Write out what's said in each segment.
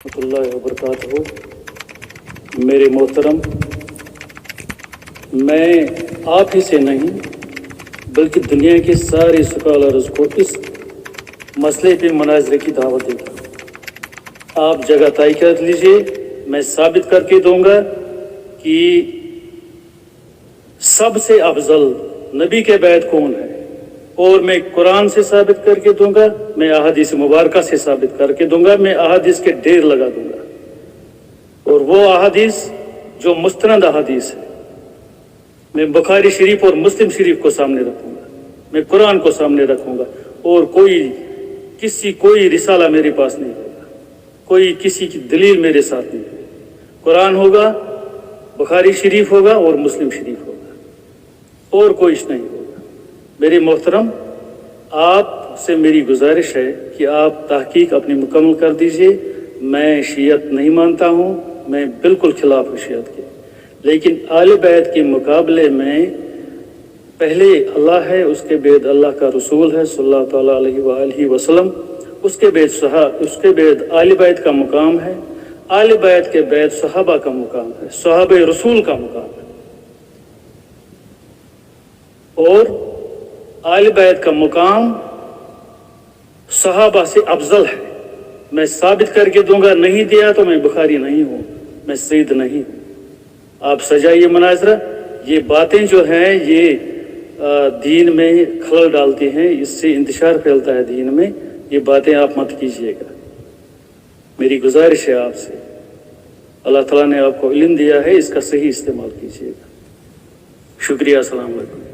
रहमतुल्लाहि व बरकातहू। मेरे मोहतरम, मैं आप ही से नहीं बल्कि दुनिया के सारे स्कॉलर्स को इस मसले पे मुनाज़रे की दावत देता हूँ। आप जगह तय कर लीजिए, मैं साबित करके दूंगा कि सबसे अफजल नबी के बाद कौन है, और मैं कुरान से साबित करके दूंगा, मैं अहादीस मुबारका से साबित करके दूंगा, मैं अहादीस के ढेर लगा दूंगा। और वो अहादीस जो मुस्तनद अहादीस है, मैं बुखारी शरीफ और मुस्लिम शरीफ को सामने रखूंगा, मैं कुरान को सामने रखूंगा, और कोई रिसाला मेरे पास नहीं होगा, कोई किसी की दलील मेरे साथ नहीं होगी। कुरान होगा, बुखारी शरीफ होगा और मुस्लिम शरीफ होगा, और कोई नहीं होगा। मेरे मोहतरम, आपसे मेरी गुजारिश है कि आप तहकीक अपनी मुकम्मल कर दीजिए। मैं शियत नहीं मानता हूँ, मैं बिल्कुल खिलाफ हूँ शियत के, लेकिन आले बैत के मुकाबले में पहले अल्लाह है, उसके बाद अल्लाह का रसूल है सल्लल्लाहु ताला अलैहि वसल्लम, उसके बाद आले बैत का मुकाम है, आले बैत के बाद सहाबा का मुकाम है, सहाबे रसूल का मुकाम है, और आले बैत का मुकाम सहाबा से अफजल है। मैं साबित करके दूंगा, नहीं दिया तो मैं बुखारी नहीं हूँ, मैं सईद नहीं हूँ। आप सजाइए मुनाजरा। ये बातें जो हैं ये दीन में खलल डालती हैं, इससे इंतशार फैलता है दीन में। ये बातें आप मत कीजिएगा, मेरी गुजारिश है आपसे। अल्लाह ताला ने आपको इल्म दिया है, इसका सही इस्तेमाल कीजिएगा। शुक्रिया। अस्सलाम वालेकुम।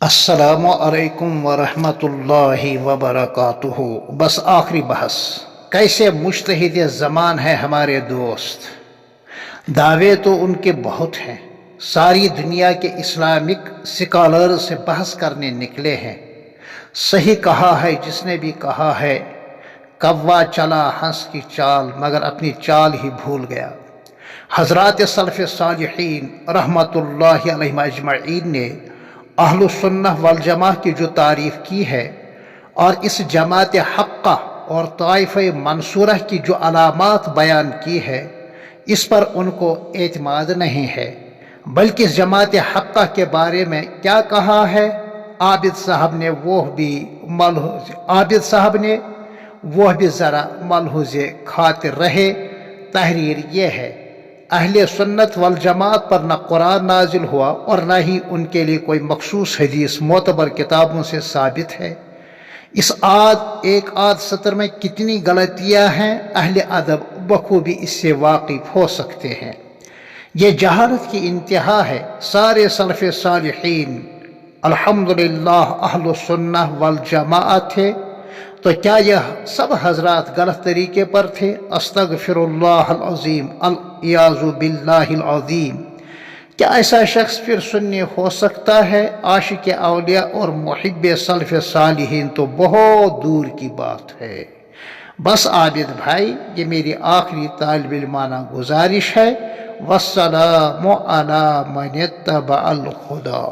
अस्सलामु अलैकुम वरहमतुल्लाहि वबरकातुहू। बस आखिरी बहस, कैसे मुज्तहिद ज़मान है हमारे दोस्त। दावे तो उनके बहुत हैं, सारी दुनिया के इस्लामिक स्कॉलर से बहस करने निकले हैं। सही कहा है जिसने भी कहा है, कौवा चला हंस की चाल मगर अपनी चाल ही भूल गया। हज़रात सलफ़ सालिहीन रहमतुल्लाहि अलैहिम अजमईन ने अहलुस सुन्नह वल जमाअह की जो तारीफ़ की है और इस जमात हक़्क़ा और ताइफ़ मंसूरह की जो अलामात बयान की है, इस पर उनको एतमाद नहीं है। बल्कि इस जमात हक़्क़ा के बारे में क्या कहा है, आबिद साहब ने वह भी ज़रा मलहुज़े खातिर रहे। तहरीर ये है, अहले सुन्नत वल जमात पर न कुरान नाजिल हुआ और न ही उनके लिए कोई मखसूस हदीस मोतबर किताबों से साबित है। इस एक आध सत्र में कितनी गलतियां हैं, अहले अदब बखूबी इससे वाकिफ हो सकते हैं। ये जहालत की इंतहा है। सारे सलफ़ सालिहीन अल्हम्दुलिल्लाह अहलुस सुन्नह वल जमाअत थे, तो क्या यह सब हजरात गलत तरीके पर थे? अस्तगफिरुल्लाहल अज़ीम, अल-इयाज़ु बिल्लाहिल अज़ीम। क्या ऐसा शख्स फिर सुन्नी हो सकता है? आशिक औलिया और मुहिब्ब सल्फ़ सालिहीन तो बहुत दूर की बात है। बस आबिद भाई, ये मेरी आखिरी तालिब इल्माना गुजारिश है। वस्सलामु अला मन इत्तबअल हुदा।